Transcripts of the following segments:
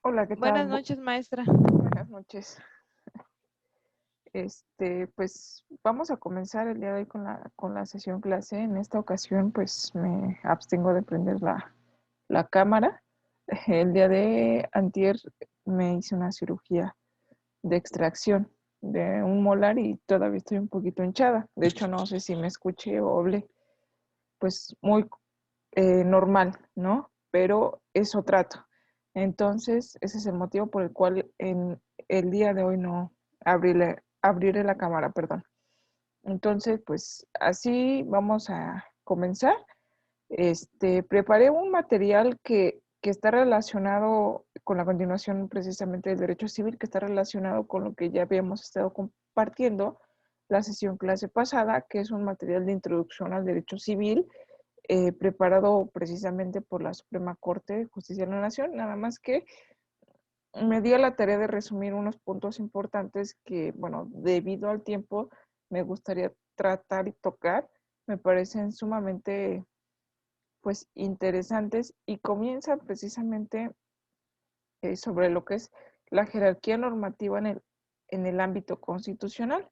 Hola, ¿qué tal? Buenas noches, maestra. Buenas noches. Pues vamos a comenzar el día de hoy con la sesión clase. En esta ocasión, pues me abstengo de prender la cámara. El día de antier me hice una cirugía de extracción de un molar y todavía estoy un poquito hinchada. De hecho, no sé si me escuché o hablé, pues muy normal, ¿no? Pero eso trato. Entonces, ese es el motivo por el cual en el día de hoy no abriré la cámara, perdón. Entonces, pues así vamos a comenzar. Preparé un material que está relacionado con la continuación precisamente del derecho civil, que está relacionado con lo que ya habíamos estado compartiendo la sesión clase pasada, que es un material de introducción al derecho civil preparado precisamente por la Suprema Corte de Justicia de la Nación, nada más que me dio la tarea de resumir unos puntos importantes que, bueno, debido al tiempo me gustaría tratar y tocar, me parecen sumamente, pues, interesantes y comienza precisamente sobre lo que es la jerarquía normativa en el ámbito constitucional.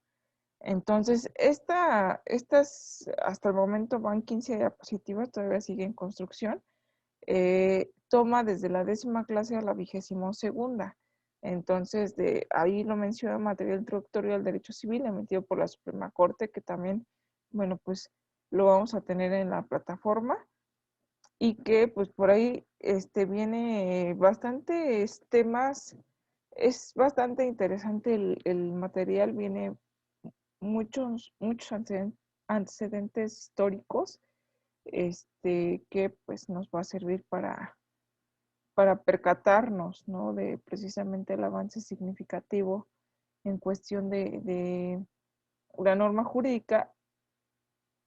Entonces, estas hasta el momento van 15 diapositivas, todavía sigue en construcción. Toma desde la 10ª clase a la 22ª. Entonces, de ahí lo menciona material introductorio al derecho civil emitido por la Suprema Corte, que también, bueno, pues lo vamos a tener en la plataforma y que pues por ahí viene bastantes temas, es bastante interesante el material, viene muchos antecedentes históricos que pues nos va a servir para percatarnos, ¿no? De precisamente el avance significativo en cuestión de la norma jurídica,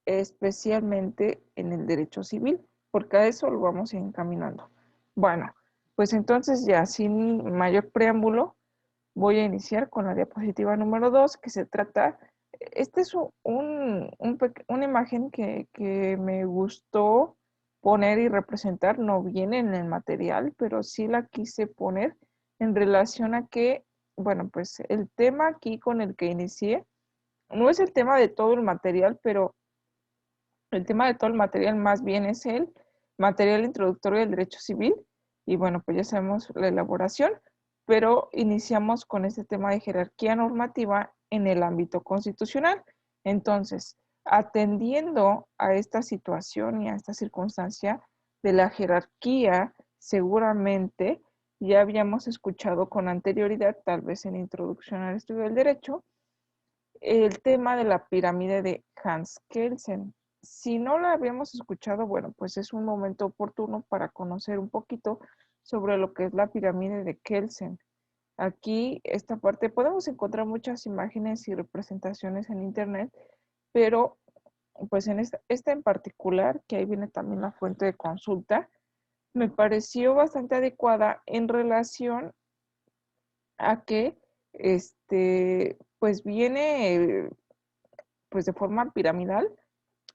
especialmente en el derecho civil, porque a eso lo vamos a ir encaminando. Bueno, pues entonces ya sin mayor preámbulo, voy a iniciar con la diapositiva número 2, que se trata, este es una imagen que me gustó poner y representar, no viene en el material, pero sí la quise poner en relación a que, bueno, pues el tema aquí con el que inicié, no es el tema de todo el material, pero el tema de todo el material más bien es el material introductorio del derecho civil y bueno, pues ya sabemos la elaboración, pero iniciamos con este tema de jerarquía normativa en el ámbito constitucional. Entonces, atendiendo a esta situación y a esta circunstancia de la jerarquía, seguramente ya habíamos escuchado con anterioridad, tal vez en introducción al estudio del derecho, el tema de la pirámide de Hans Kelsen. Si no la habíamos escuchado, bueno, pues es un momento oportuno para conocer un poquito sobre lo que es la pirámide de Kelsen. Aquí, esta parte, podemos encontrar muchas imágenes y representaciones en internet, pero pues en esta en particular, que ahí viene también la fuente de consulta, me pareció bastante adecuada en relación a que pues viene pues de forma piramidal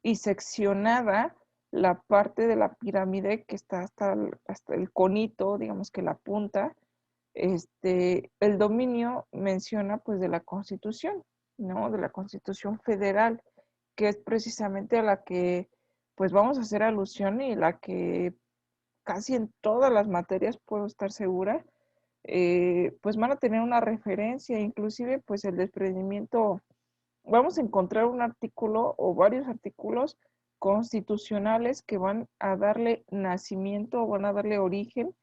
y seccionada la parte de la pirámide que está hasta el conito, digamos que la punta, el dominio menciona pues de la Constitución, ¿no? De la Constitución Federal, que es precisamente a la que pues vamos a hacer alusión y la que casi en todas las materias puedo estar segura, pues van a tener una referencia, inclusive pues el desprendimiento, vamos a encontrar un artículo o varios artículos constitucionales que van a darle nacimiento o van a darle origen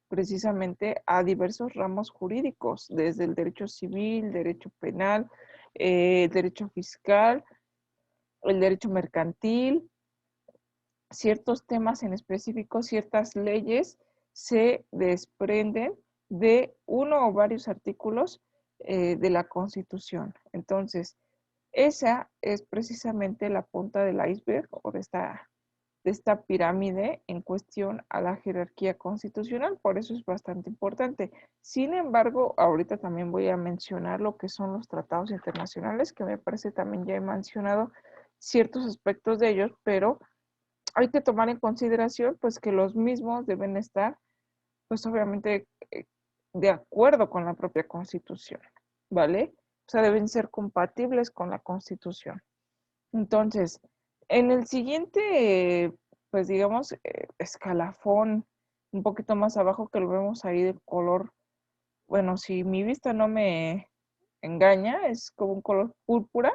precisamente a diversos ramos jurídicos, desde el derecho civil, derecho penal, derecho fiscal, el derecho mercantil, ciertos temas en específico, ciertas leyes se desprenden de uno o varios artículos de la Constitución. Entonces, esa es precisamente la punta del iceberg o de esta pirámide en cuestión a la jerarquía constitucional, por eso es bastante importante. Sin embargo, ahorita también voy a mencionar lo que son los tratados internacionales, que me parece también ya he mencionado ciertos aspectos de ellos, pero hay que tomar en consideración pues que los mismos deben estar pues obviamente de acuerdo con la propia Constitución, ¿vale? O sea, deben ser compatibles con la Constitución. Entonces, en el siguiente, pues digamos, escalafón, un poquito más abajo que lo vemos ahí de color, bueno, si mi vista no me engaña, es como un color púrpura,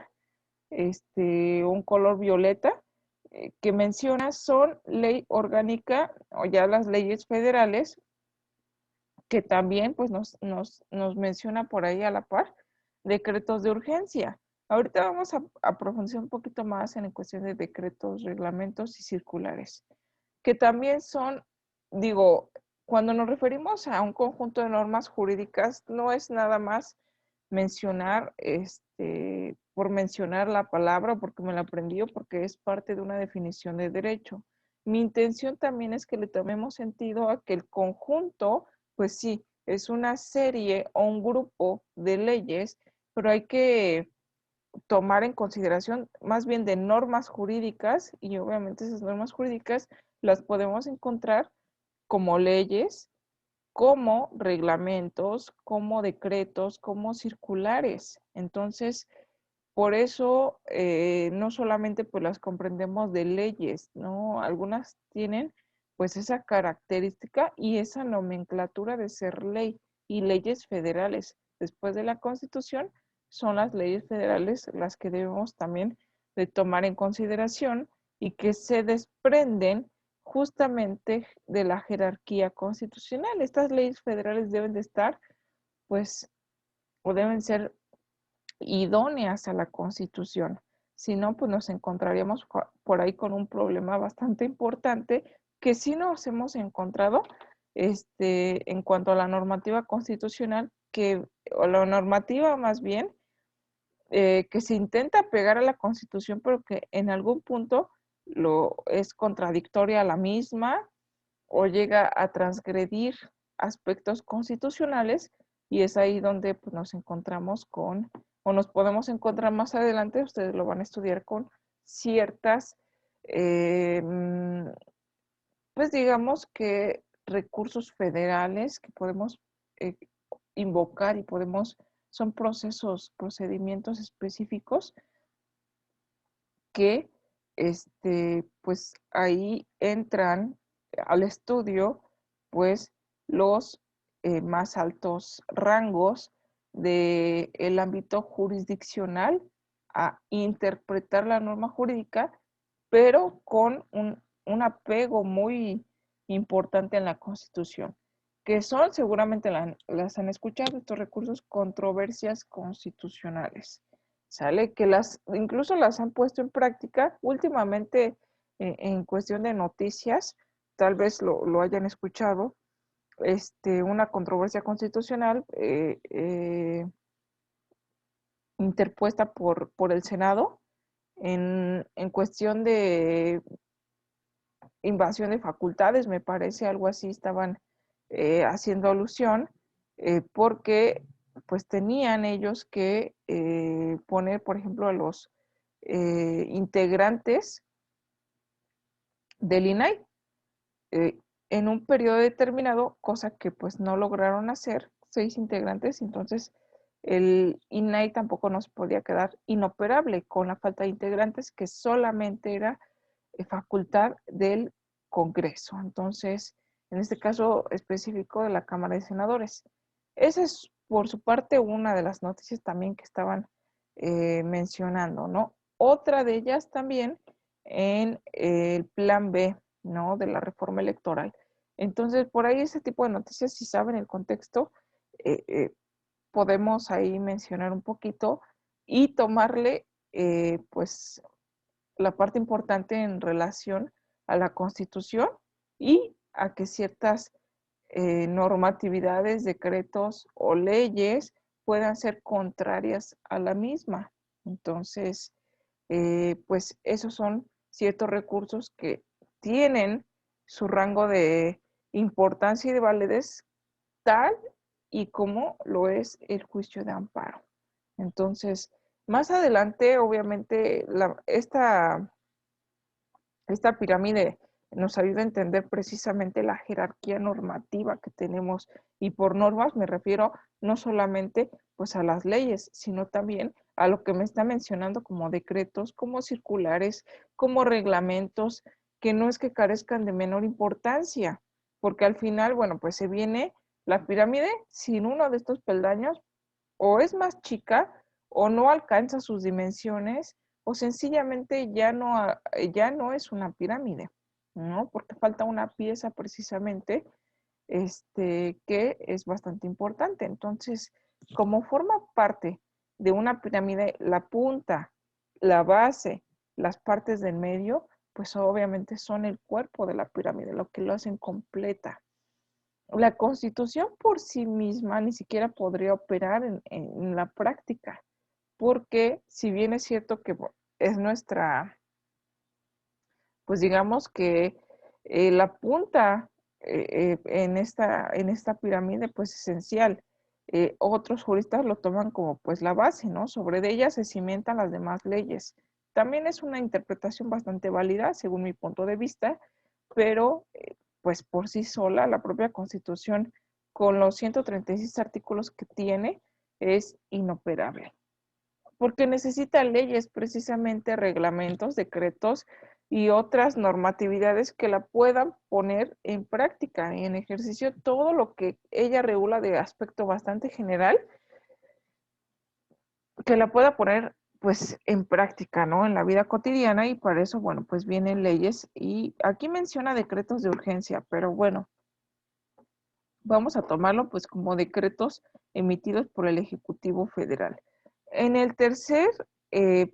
un color violeta, que menciona son ley orgánica o ya las leyes federales, que también pues nos menciona por ahí a la par decretos de urgencia. Ahorita vamos a profundizar un poquito más en cuestión de decretos, reglamentos y circulares, que también son, digo, cuando nos referimos a un conjunto de normas jurídicas, no es nada más mencionar, por mencionar la palabra, porque me la aprendió, porque es parte de una definición de derecho. Mi intención también es que le tomemos sentido a que el conjunto, pues sí, es una serie o un grupo de leyes, pero hay que tomar en consideración más bien de normas jurídicas y obviamente esas normas jurídicas las podemos encontrar como leyes, como reglamentos, como decretos, como circulares. Entonces, por eso no solamente pues las comprendemos de leyes, ¿no? Algunas tienen pues esa característica y esa nomenclatura de ser ley y leyes federales. Después de la Constitución son las leyes federales las que debemos también de tomar en consideración y que se desprenden justamente de la jerarquía constitucional. Estas leyes federales deben de estar pues o deben ser idóneas a la Constitución. Si no, pues nos encontraríamos por ahí con un problema bastante importante que sí nos hemos encontrado en cuanto a la normativa constitucional, o la normativa más bien, que se intenta pegar a la Constitución, pero que en algún punto lo es contradictoria a la misma o llega a transgredir aspectos constitucionales y es ahí donde pues, nos encontramos con, o nos podemos encontrar más adelante, ustedes lo van a estudiar con ciertas, eh, mm, pues digamos que recursos federales que podemos eh, invocar y podemos, son procesos, procedimientos específicos que pues ahí entran al estudio pues los más altos rangos del ámbito jurisdiccional a interpretar la norma jurídica, pero con un apego muy importante en la Constitución, que son, seguramente las han escuchado, estos recursos, controversias constitucionales. ¿Sale? Que incluso las han puesto en práctica últimamente en cuestión de noticias, tal vez lo hayan escuchado, una controversia constitucional interpuesta por el Senado en cuestión de invasión de facultades, me parece, algo así estaban haciendo alusión, porque pues tenían ellos que poner, por ejemplo, a los integrantes del INAI en un periodo determinado, cosa que pues no lograron hacer 6 integrantes, entonces el INAI tampoco nos podía quedar inoperable con la falta de integrantes, que solamente era facultad del Congreso. Entonces, en este caso específico de la Cámara de Senadores. Esa es, por su parte, una de las noticias también que estaban mencionando, ¿no? Otra de ellas también en el plan B, ¿no? De la reforma electoral. Entonces, por ahí ese tipo de noticias, si saben el contexto, eh, eh, podemos ahí mencionar un poquito y tomarle, pues, la parte importante en relación a la Constitución y a que ciertas normatividades, decretos o leyes puedan ser contrarias a la misma. Entonces, pues esos son ciertos recursos que tienen su rango de importancia y de validez tal y como lo es el juicio de amparo. Entonces, más adelante, obviamente, esta pirámide nos ayuda a entender precisamente la jerarquía normativa que tenemos. Y por normas me refiero no solamente pues a las leyes, sino también a lo que me está mencionando como decretos, como circulares, como reglamentos, que no es que carezcan de menor importancia, porque al final, bueno, pues se viene la pirámide sin uno de estos peldaños, o es más chica, o no alcanza sus dimensiones, o sencillamente ya no es una pirámide, ¿no? Porque falta una pieza precisamente, que es bastante importante. Entonces, como forma parte de una pirámide, la punta, la base, las partes del medio, pues obviamente son el cuerpo de la pirámide, lo que lo hacen completa. La Constitución por sí misma ni siquiera podría operar en la práctica, porque si bien es cierto que es nuestra, pues digamos que la punta en esta pirámide, pues esencial. Otros juristas lo toman como pues la base, ¿no? Sobre de ella se cimentan las demás leyes. También es una interpretación bastante válida, según mi punto de vista, pero pues por sí sola, la propia Constitución, con los 136 artículos que tiene, es inoperable porque necesita leyes, precisamente reglamentos, decretos y otras normatividades que la puedan poner en práctica y en ejercicio todo lo que ella regula de aspecto bastante general, que la pueda poner pues en práctica, ¿no? En la vida cotidiana y para eso, bueno, pues vienen leyes y aquí menciona decretos de urgencia, pero bueno, vamos a tomarlo pues como decretos emitidos por el Ejecutivo Federal. En el tercer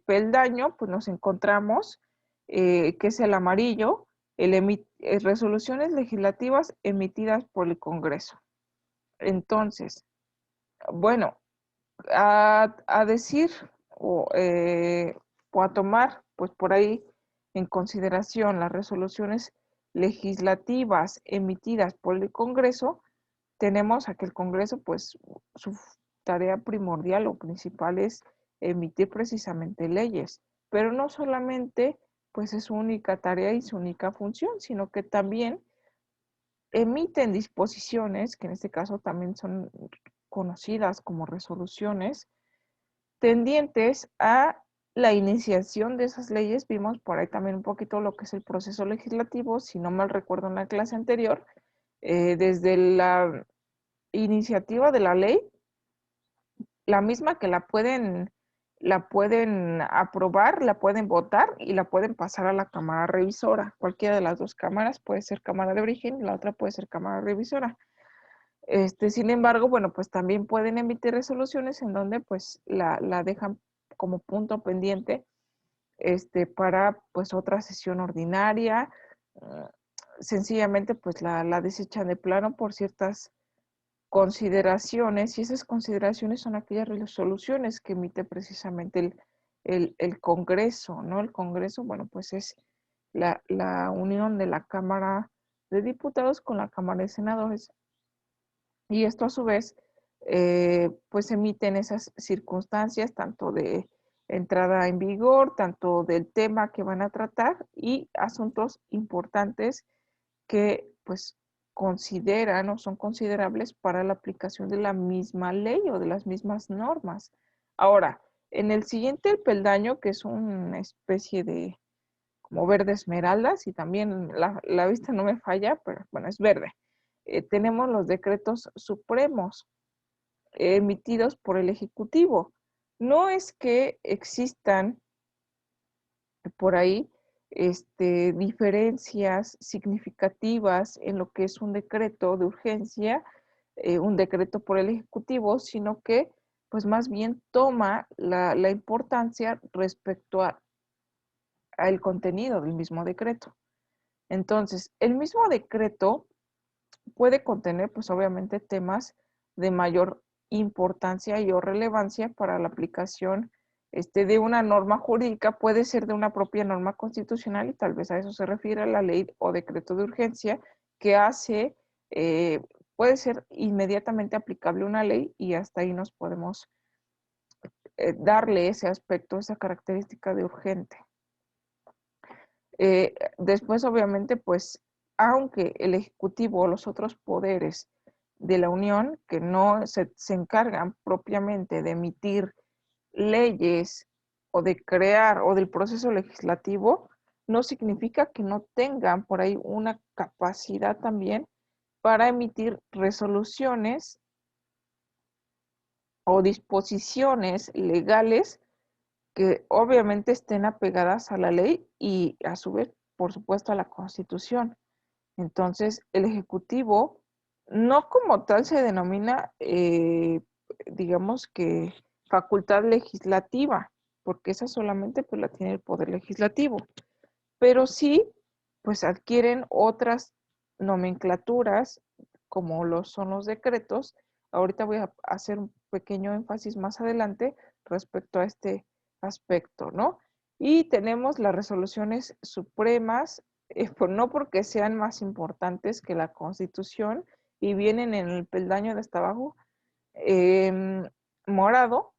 peldaño, pues nos encontramos, que es el amarillo, resoluciones legislativas emitidas por el Congreso. Entonces, bueno, a decir o a tomar, pues por ahí en consideración las resoluciones legislativas emitidas por el Congreso, tenemos a que el Congreso, pues su tarea primordial o principal es emitir precisamente leyes, pero no solamente pues es su única tarea y su única función, sino que también emiten disposiciones, que en este caso también son conocidas como resoluciones, tendientes a la iniciación de esas leyes. Vimos por ahí también un poquito lo que es el proceso legislativo, si no mal recuerdo en la clase anterior, desde la iniciativa de la ley, la misma que la pueden aprobar, la pueden votar y la pueden pasar a la cámara revisora. Cualquiera de las dos cámaras puede ser cámara de origen y la otra puede ser cámara revisora. Sin embargo, bueno, pues también pueden emitir resoluciones en donde pues la dejan como punto pendiente para pues otra sesión ordinaria. Sencillamente pues la desechan de plano por ciertas consideraciones, y esas consideraciones son aquellas resoluciones que emite precisamente el Congreso, ¿no? El Congreso, bueno, pues es la unión de la Cámara de Diputados con la Cámara de Senadores, y esto a su vez, pues emiten esas circunstancias, tanto de entrada en vigor, tanto del tema que van a tratar y asuntos importantes que pues consideran o son considerables para la aplicación de la misma ley o de las mismas normas. Ahora, en el siguiente peldaño, que es una especie de como verde esmeralda, si también la vista no me falla, pero bueno, es verde. Tenemos los decretos supremos emitidos por el Ejecutivo. No es que existan por ahí diferencias significativas en lo que es un decreto de urgencia, un decreto por el Ejecutivo, sino que pues más bien toma la importancia respecto al contenido del mismo decreto. Entonces, el mismo decreto puede contener pues obviamente temas de mayor importancia y o relevancia para la aplicación de una norma jurídica, puede ser de una propia norma constitucional y tal vez a eso se refiere la ley o decreto de urgencia que hace, puede ser inmediatamente aplicable una ley y hasta ahí nos podemos darle ese aspecto, esa característica de urgente. Después, obviamente, pues, aunque el Ejecutivo o los otros poderes de la Unión, que no se encargan propiamente de emitir leyes o de crear o del proceso legislativo, no significa que no tengan por ahí una capacidad también para emitir resoluciones o disposiciones legales que obviamente estén apegadas a la ley y a su vez, por supuesto, a la Constitución. Entonces, el Ejecutivo no como tal se denomina, digamos que facultad legislativa, porque esa solamente pues la tiene el Poder Legislativo, pero sí pues adquieren otras nomenclaturas como lo son los decretos. Ahorita voy a hacer un pequeño énfasis más adelante respecto a este aspecto, ¿no? Y tenemos las resoluciones supremas, pues no porque sean más importantes que la Constitución y vienen en el peldaño de hasta abajo, morado,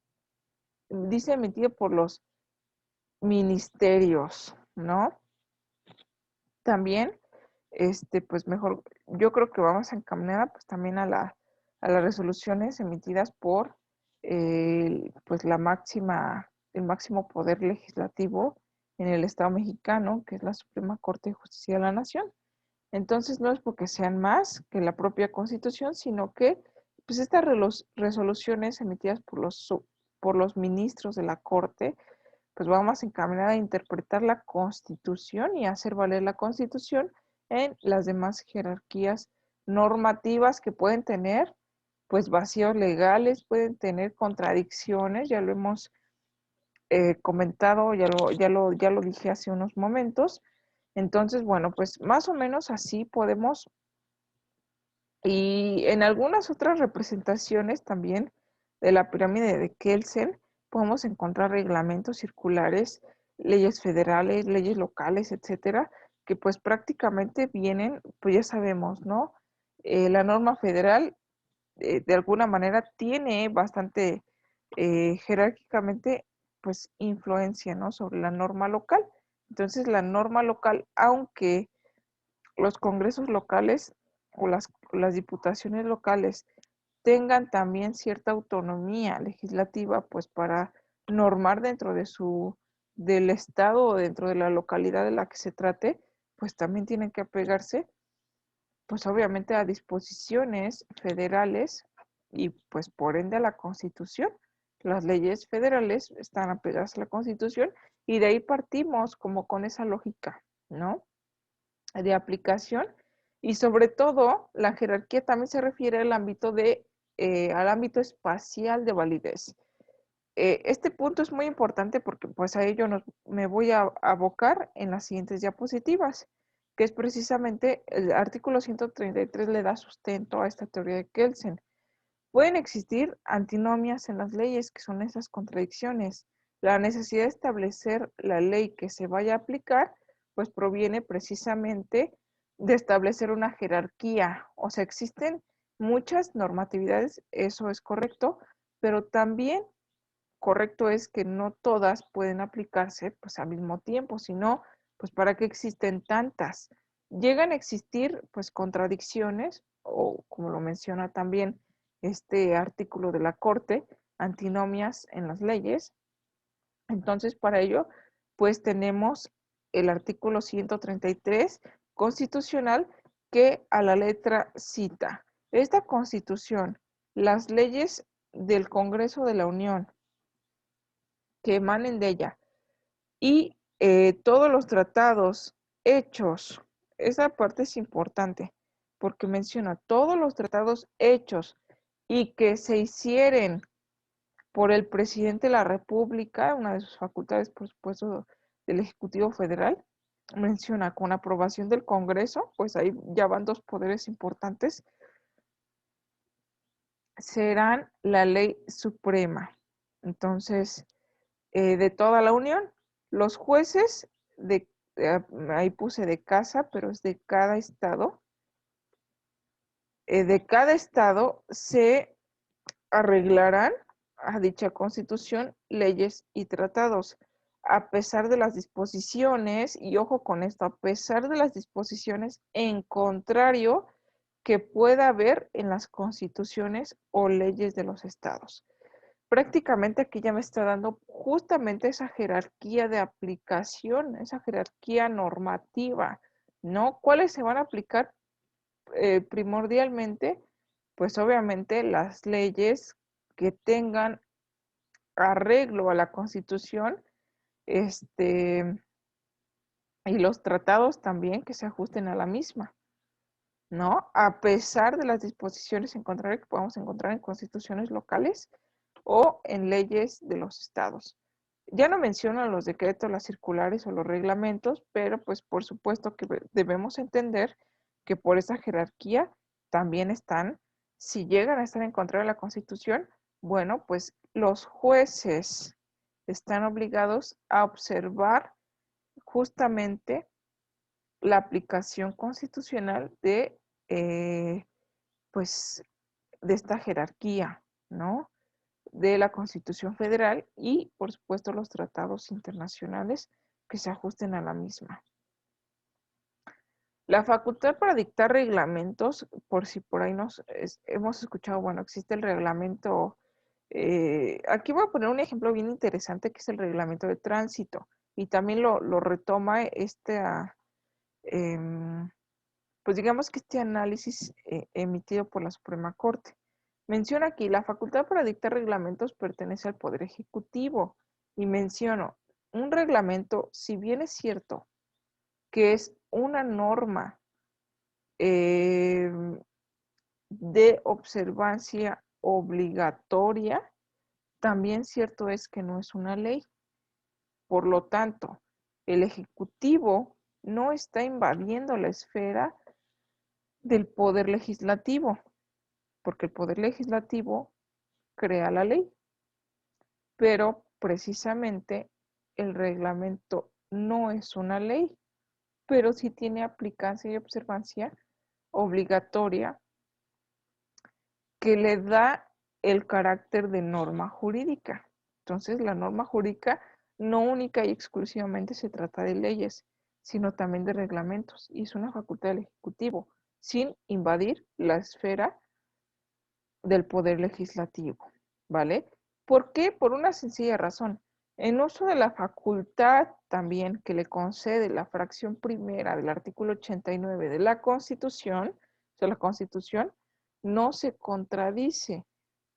dice emitido por los ministerios, ¿no? También, pues mejor, yo creo que vamos encaminada pues también a las resoluciones emitidas por pues el máximo poder legislativo en el Estado mexicano, que es la Suprema Corte de Justicia de la Nación. Entonces no es porque sean más que la propia Constitución, sino que pues estas resoluciones emitidas por los ministros de la Corte pues vamos encaminada a interpretar la Constitución y hacer valer la Constitución en las demás jerarquías normativas que pueden tener pues vacíos legales, pueden tener contradicciones, ya lo hemos comentado, ya lo dije hace unos momentos. Entonces, bueno, pues más o menos así podemos, y en algunas otras representaciones también de la pirámide de Kelsen, podemos encontrar reglamentos circulares, leyes federales, leyes locales, etcétera, que pues prácticamente vienen, pues ya sabemos, ¿no? La norma federal de alguna manera tiene bastante jerárquicamente pues influencia, ¿no? Sobre la norma local. Entonces la norma local, aunque los congresos locales o las diputaciones locales tengan también cierta autonomía legislativa, pues para normar dentro de del estado o dentro de la localidad de la que se trate, pues también tienen que apegarse, pues obviamente a disposiciones federales y pues por ende a la Constitución. Las leyes federales están apegadas a la Constitución y de ahí partimos como con esa lógica, ¿no? De aplicación y sobre todo la jerarquía también se refiere al ámbito espacial de validez. Este punto es muy importante porque pues a ello me voy a abocar en las siguientes diapositivas, que es precisamente el artículo 133 le da sustento a esta teoría de Kelsen. Pueden existir antinomias en las leyes, que son esas contradicciones. La necesidad de establecer la ley que se vaya a aplicar, pues proviene precisamente de establecer una jerarquía. O sea, existen muchas normatividades, eso es correcto, pero también correcto es que no todas pueden aplicarse pues al mismo tiempo, sino pues para qué existen tantas. Llegan a existir pues contradicciones o como lo menciona también este artículo de la Corte, antinomias en las leyes. Entonces, para ello, pues tenemos el artículo 133 constitucional que a la letra cita. Esta constitución, las leyes del Congreso de la Unión que emanen de ella y todos los tratados hechos, esa parte es importante porque menciona todos los tratados hechos y que se hicieren por el presidente de la República, una de sus facultades, por supuesto, del Ejecutivo Federal, menciona con aprobación del Congreso, pues ahí ya van dos poderes importantes, serán la ley suprema. Entonces, de toda la Unión, los jueces ahí puse de casa, pero es de cada estado se arreglarán a dicha constitución, leyes y tratados. a pesar de las disposiciones, y ojo con esto, a pesar de las disposiciones en contrario que pueda haber en las constituciones o leyes de los estados. Prácticamente aquí ya me está dando justamente esa jerarquía de aplicación, esa jerarquía normativa, ¿no? ¿Cuáles se van a aplicar primordialmente? Pues obviamente las leyes que tengan arreglo a la Constitución, y los tratados también que se ajusten a la misma, ¿no? A pesar de las disposiciones en contrario que podamos encontrar en constituciones locales o en leyes de los estados. Ya no menciono los decretos, las circulares o los reglamentos, pero pues por supuesto que debemos entender que por esa jerarquía también están, si llegan a estar en contra de la Constitución, bueno, pues los jueces están obligados a observar justamente la aplicación constitucional de, pues, de esta jerarquía, ¿no? De la Constitución Federal y, por supuesto, los tratados internacionales que se ajusten a la misma. La facultad para dictar reglamentos, por si por ahí hemos escuchado, bueno, existe el reglamento, aquí voy a poner un ejemplo bien interesante que es el reglamento de tránsito y también lo retoma em, pues digamos que este análisis emitido por la Suprema Corte. Menciona aquí, la facultad para dictar reglamentos pertenece al Poder Ejecutivo. Y menciono, un reglamento, si bien es cierto que es una norma de observancia obligatoria, también cierto es que no es una ley. Por lo tanto, el Ejecutivo no está invadiendo la esfera del Poder Legislativo, porque el Poder Legislativo crea la ley, pero precisamente el reglamento no es una ley, pero sí tiene aplicancia y observancia obligatoria que le da el carácter de norma jurídica. Entonces, la norma jurídica no única y exclusivamente se trata de leyes, sino también de reglamentos, y es una facultad del Ejecutivo, sin invadir la esfera del Poder Legislativo, ¿vale? ¿Por qué? Por una sencilla razón. En uso de la facultad también que le concede la fracción primera del artículo 89 de la Constitución, o sea, la Constitución no se contradice.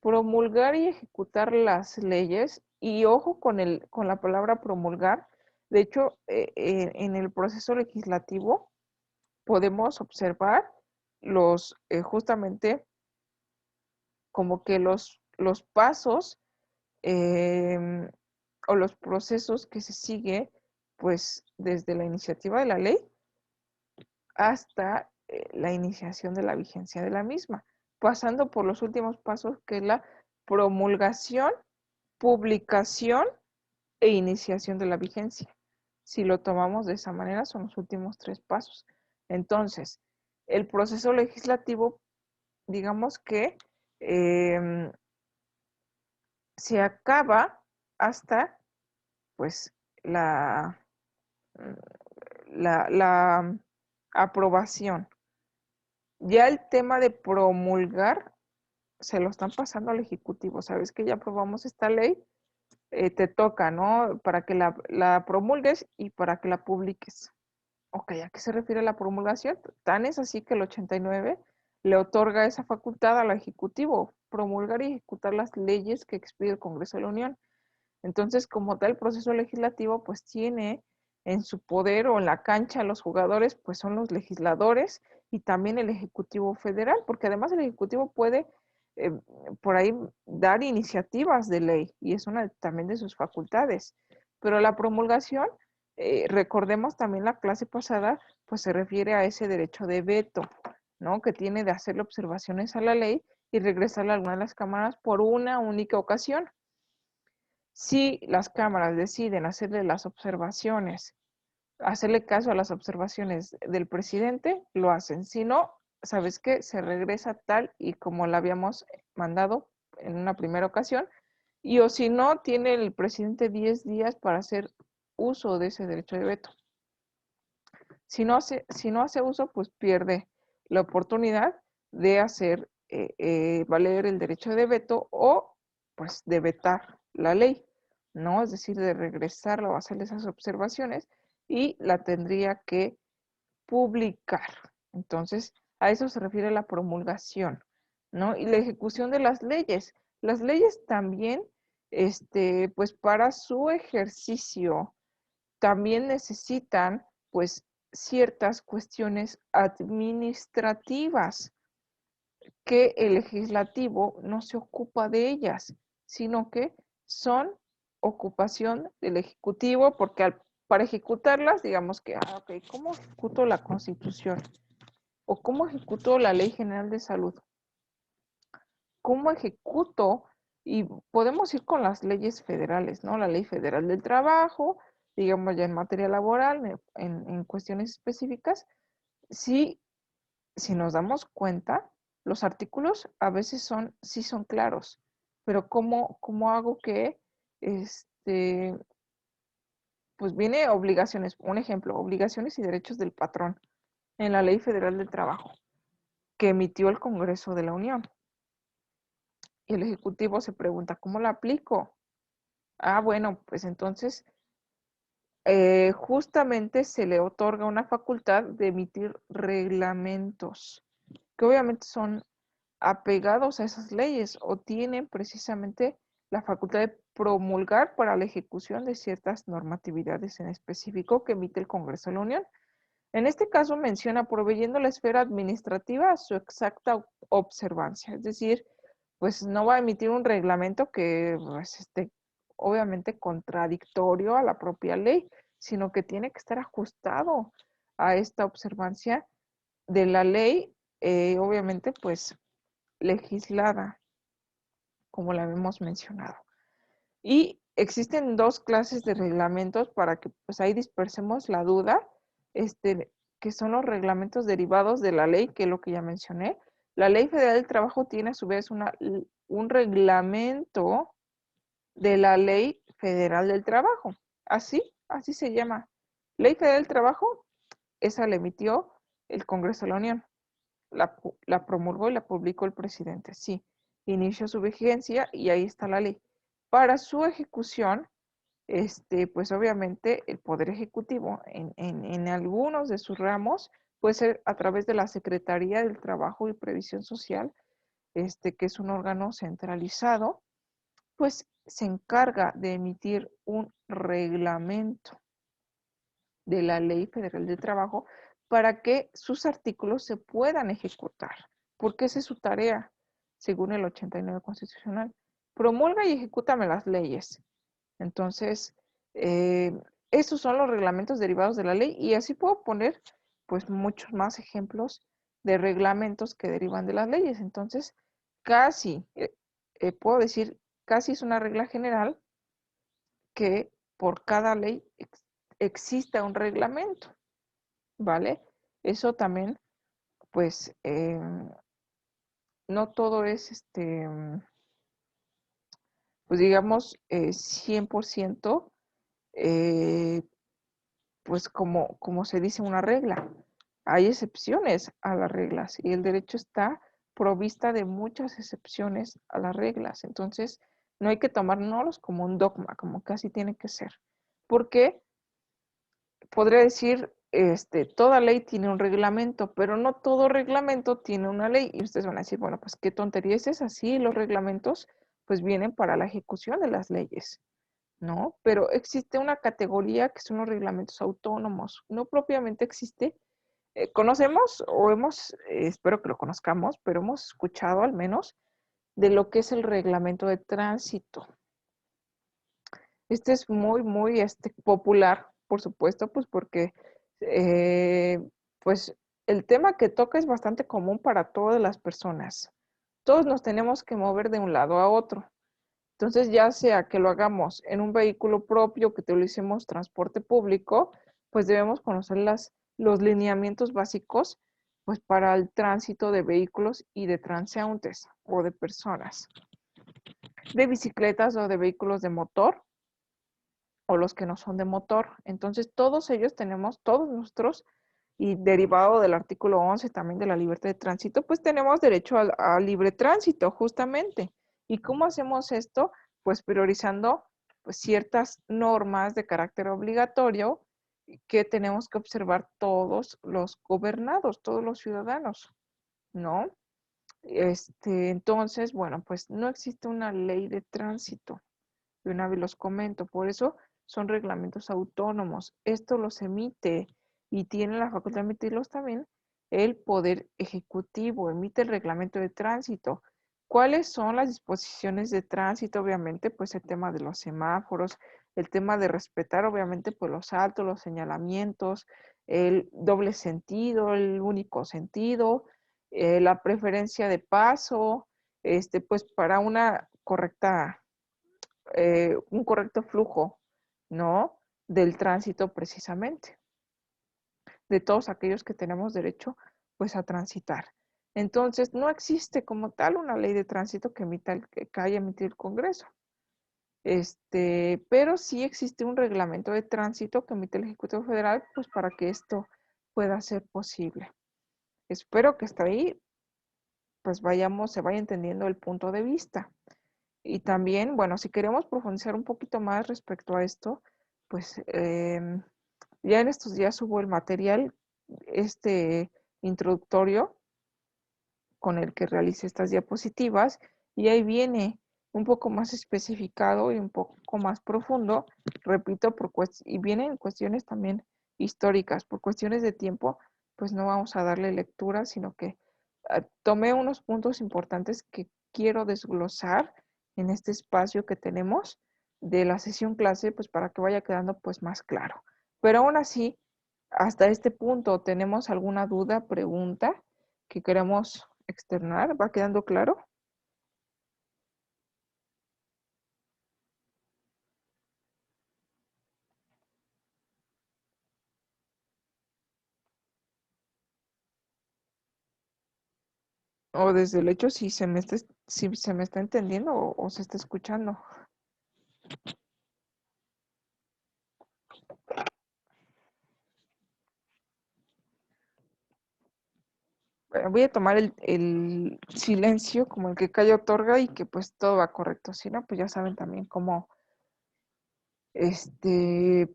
Promulgar y ejecutar las leyes, y ojo con la palabra promulgar, de hecho, en el proceso legislativo podemos observar justamente como que los pasos em, o los procesos que se sigue, pues desde la iniciativa de la ley hasta la iniciación de la vigencia de la misma, pasando por los últimos pasos que es la promulgación, publicación e iniciación de la vigencia. Si lo tomamos de esa manera, son los últimos tres pasos. Entonces, el proceso legislativo, digamos que se acaba hasta pues la, la aprobación. Ya el tema de promulgar se lo están pasando al Ejecutivo. Sabes que ya aprobamos esta ley, te toca, ¿no? Para que la promulgues y para que la publiques. Ok, ¿a qué se refiere la promulgación? Tan es así que el 89 le otorga esa facultad al Ejecutivo, promulgar y ejecutar las leyes que expide el Congreso de la Unión. Entonces, como tal, el proceso legislativo pues tiene en su poder o en la cancha los jugadores pues son los legisladores y también el Ejecutivo Federal, porque además el Ejecutivo puede eh, por ahí dar iniciativas de ley y es una también de sus facultades. Pero la promulgación, recordemos también la clase pasada, pues se refiere a ese derecho de veto, ¿no? Que tiene de hacerle observaciones a la ley y regresarla a alguna de las cámaras por una única ocasión. Si las cámaras deciden hacerle las observaciones, hacerle caso a las observaciones del presidente, lo hacen. Si no, ¿sabes qué? Se regresa tal y como la habíamos mandado en una primera ocasión. Y o si no, tiene el presidente 10 días para hacer uso de ese derecho de veto. Si no hace uso, pues pierde la oportunidad de hacer valer el derecho de veto o pues de vetar la ley, ¿no? Es decir, de regresarla o hacerle esas observaciones y la tendría que publicar. Entonces, a eso se refiere la promulgación, ¿no? Y la ejecución de las leyes. Las leyes también, pues para su ejercicio, también necesitan, pues, ciertas cuestiones administrativas que el legislativo no se ocupa de ellas, sino que son ocupación del ejecutivo, porque para ejecutarlas, digamos que, ok, ¿cómo ejecuto la Constitución? ¿O cómo ejecuto la Ley General de Salud? ¿Cómo ejecuto? Y podemos ir con las leyes federales, ¿no? La Ley Federal del Trabajo, digamos ya en materia laboral, en cuestiones específicas. Si, si nos damos cuenta, los artículos a veces sí son claros, pero ¿cómo hago que, pues viene obligaciones, un ejemplo, obligaciones y derechos del patrón en la Ley Federal del Trabajo que emitió el Congreso de la Unión? Y el Ejecutivo se pregunta, ¿cómo la aplico? Ah, bueno, pues entonces justamente se le otorga una facultad de emitir reglamentos, que obviamente son apegados a esas leyes o tienen precisamente la facultad de promulgar para la ejecución de ciertas normatividades en específico que emite el Congreso de la Unión. En este caso menciona proveyendo la esfera administrativa a su exacta observancia, es decir, pues no va a emitir un reglamento que pues, esté obviamente contradictorio a la propia ley, sino que tiene que estar ajustado a esta observancia de la ley, obviamente pues legislada, como la hemos mencionado. Y existen dos clases de reglamentos para que pues ahí dispersemos la duda, que son los reglamentos derivados de la ley, que es lo que ya mencioné. La Ley Federal del Trabajo tiene a su vez un reglamento de la Ley Federal del Trabajo. Así se llama. Ley Federal del Trabajo, esa la emitió el Congreso de la Unión. La promulgó y la publicó el presidente. Sí, inició su vigencia y ahí está la ley. Para su ejecución, pues obviamente el Poder Ejecutivo en algunos de sus ramos puede ser a través de la Secretaría del Trabajo y Previsión Social, que es un órgano centralizado, pues se encarga de emitir un reglamento de la Ley Federal del Trabajo para que sus artículos se puedan ejecutar, porque esa es su tarea, según el 89 constitucional. Promulga y ejecútame las leyes. Entonces, estos son los reglamentos derivados de la ley y así puedo poner pues muchos más ejemplos de reglamentos que derivan de las leyes. Entonces, casi, puedo decir, casi es una regla general que por cada ley exista un reglamento, ¿vale? Eso también, pues, no todo es, pues digamos, 100%, eh, pues como se dice una regla. Hay excepciones a las reglas y el derecho está provista de muchas excepciones a las reglas. Entonces, no hay que tomárnoslos como un dogma, como casi tiene que ser. Porque podría decir, toda ley tiene un reglamento, pero no todo reglamento tiene una ley. Y ustedes van a decir, bueno, pues qué tontería es esa. Sí, los reglamentos pues vienen para la ejecución de las leyes, ¿no? Pero existe una categoría que son los reglamentos autónomos. No propiamente existe. Conocemos o espero que lo conozcamos, pero hemos escuchado al menos de lo que es el reglamento de tránsito. Este es muy popular, por supuesto, pues porque pues el tema que toca es bastante común para todas las personas. Todos nos tenemos que mover de un lado a otro. Entonces, ya sea que lo hagamos en un vehículo propio, que utilicemos transporte público, pues debemos conocer los lineamientos básicos pues para el tránsito de vehículos y de transeúntes o de personas, de bicicletas o de vehículos de motor, o los que no son de motor. Entonces, todos ellos tenemos, todos nosotros, y derivado del artículo 11 también de la libertad de tránsito, pues tenemos derecho al libre tránsito, justamente. ¿Y cómo hacemos esto? Pues priorizando pues, ciertas normas de carácter obligatorio que tenemos que observar todos los gobernados, todos los ciudadanos, ¿no? Entonces, bueno, pues no existe una ley de tránsito. De una vez los comento, por eso son reglamentos autónomos. Esto los emite y tiene la facultad de emitirlos también el Poder Ejecutivo, emite el reglamento de tránsito. ¿Cuáles son las disposiciones de tránsito? Obviamente, pues el tema de los semáforos, el tema de respetar, obviamente, pues los altos, los señalamientos, el doble sentido, el único sentido, la preferencia de paso, pues para una correcta un correcto flujo, ¿no? Del tránsito precisamente, de todos aquellos que tenemos derecho, pues, a transitar. Entonces, no existe como tal una ley de tránsito que que haya emitido el Congreso. Pero sí existe un reglamento de tránsito que emite el Ejecutivo Federal, pues, para que esto pueda ser posible. Espero que hasta ahí, pues, se vaya entendiendo el punto de vista. Y también, bueno, si queremos profundizar un poquito más respecto a esto, pues ya en estos días hubo el material introductorio con el que realicé estas diapositivas y ahí viene un poco más especificado y un poco más profundo, repito, y vienen cuestiones también históricas, por cuestiones de tiempo, pues no vamos a darle lectura, sino que tomé unos puntos importantes que quiero desglosar en este espacio que tenemos de la sesión clase, pues para que vaya quedando pues más claro. Pero aún así, hasta este punto, ¿tenemos alguna duda, pregunta que queremos externar? ¿Va quedando claro? O desde el hecho si se me está entendiendo o se está escuchando. Bueno, voy a tomar el silencio como el que calla otorga y que pues todo va correcto. Si no, pues ya saben también este,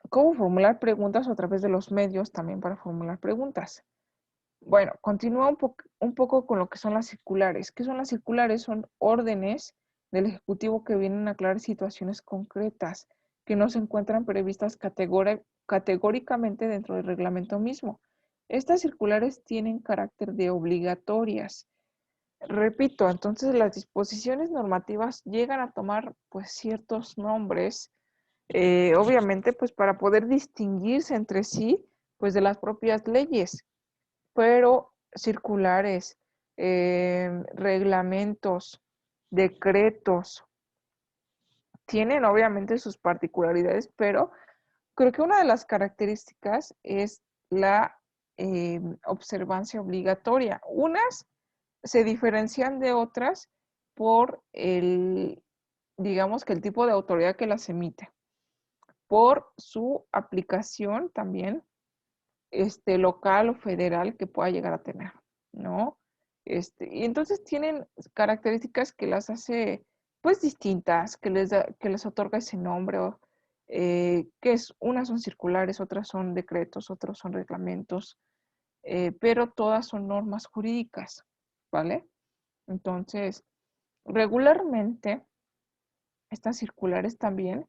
cómo formular preguntas o a través de los medios también para formular preguntas. Bueno, continúa un poco con lo que son las circulares. ¿Qué son las circulares? Son órdenes del Ejecutivo que vienen a aclarar situaciones concretas que no se encuentran previstas categóricamente dentro del reglamento mismo. Estas circulares tienen carácter de obligatorias. Repito, entonces las disposiciones normativas llegan a tomar pues ciertos nombres, obviamente pues para poder distinguirse entre sí pues de las propias leyes, pero circulares, reglamentos, decretos, tienen obviamente sus particularidades, pero creo que una de las características es la observancia obligatoria. Unas se diferencian de otras por digamos que el tipo de autoridad que las emite, por su aplicación también local o federal que pueda llegar a tener, ¿no? Y entonces tienen características que las hace pues distintas, que les otorga ese nombre, unas son circulares, otras son decretos, otros son reglamentos, pero todas son normas jurídicas, ¿vale? Entonces, regularmente estas circulares también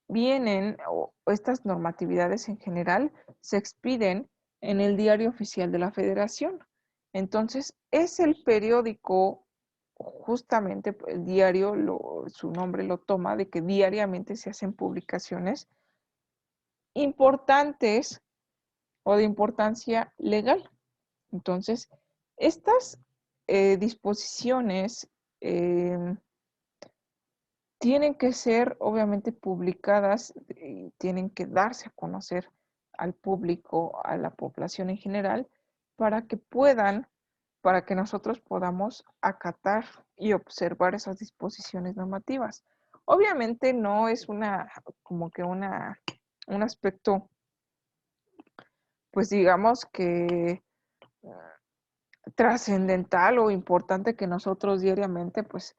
vienen, o estas normatividades en general, se expiden en el Diario Oficial de la Federación. Entonces, es el periódico, justamente el diario, su nombre lo toma, de que diariamente se hacen publicaciones importantes o de importancia legal. Entonces, estas disposiciones tienen que ser obviamente publicadas y tienen que darse a conocer al público, a la población en general, para que para que nosotros podamos acatar y observar esas disposiciones normativas. Obviamente no es como que un aspecto, pues digamos que trascendental o importante que nosotros diariamente pues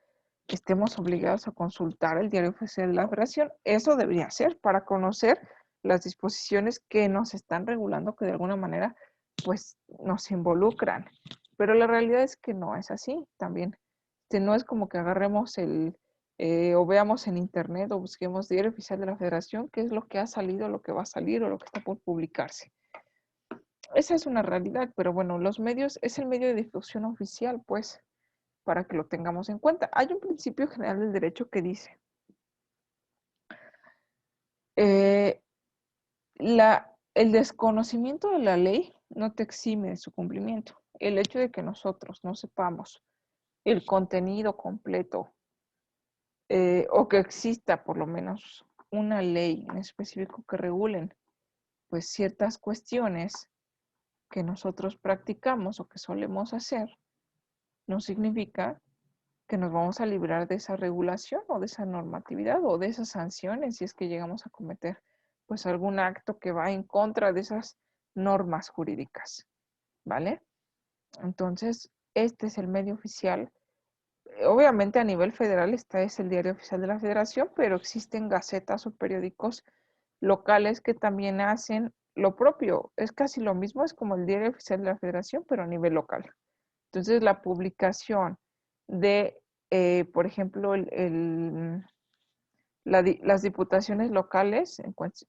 estemos obligados a consultar el diario oficial de la Federación. Eso debería ser para conocer las disposiciones que nos están regulando, que de alguna manera pues nos involucran. Pero la realidad es que no es así también. No es como que agarremos o veamos en internet o busquemos diario oficial de la Federación, qué es lo que ha salido, lo que va a salir o lo que está por publicarse. Esa es una realidad, pero bueno, los medios es el medio de difusión oficial, pues, para que lo tengamos en cuenta. Hay un principio general del derecho que dice, eh, el desconocimiento de la ley no te exime de su cumplimiento. El hecho de que nosotros no sepamos el contenido completo o que exista por lo menos una ley en específico que regulen pues ciertas cuestiones que nosotros practicamos o que solemos hacer, no significa que nos vamos a librar de esa regulación o de esa normatividad o de esas sanciones si es que llegamos a cometer pues algún acto que va en contra de esas normas jurídicas, ¿vale? Entonces, este es el medio oficial. Obviamente a nivel federal es el diario oficial de la Federación, pero existen gacetas o periódicos locales que también hacen lo propio. Es casi lo mismo, es como el diario oficial de la Federación, pero a nivel local. Entonces, la publicación de, por ejemplo, las diputaciones locales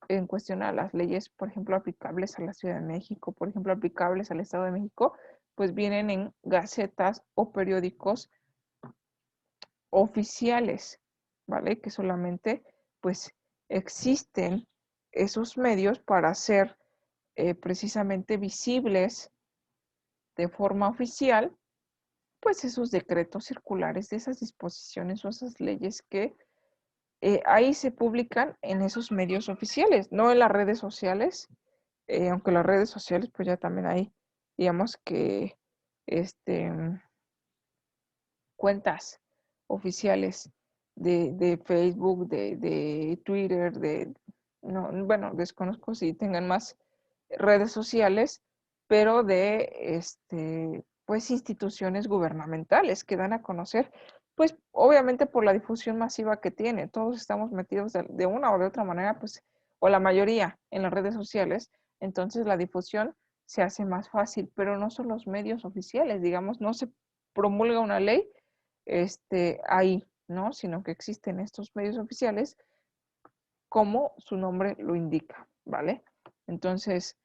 en cuestión a las leyes, por ejemplo, aplicables a la Ciudad de México, por ejemplo, aplicables al Estado de México, pues vienen en gacetas o periódicos oficiales, ¿vale? Que solamente, pues, existen esos medios para hacer precisamente visibles de forma oficial pues esos decretos circulares de esas disposiciones o esas leyes que ahí se publican en esos medios oficiales, no en las redes sociales, aunque las redes sociales pues ya también hay, digamos que, este, cuentas oficiales de Facebook, de Twitter, no, bueno, desconozco si tengan más redes sociales, pero pues instituciones gubernamentales que dan a conocer, pues obviamente por la difusión masiva que tiene, todos estamos metidos de una o de otra manera, pues, o la mayoría en las redes sociales, entonces la difusión se hace más fácil, pero no son los medios oficiales, digamos, no se promulga una ley ahí, ¿no? Sino que existen estos medios oficiales como su nombre lo indica, ¿vale? Entonces,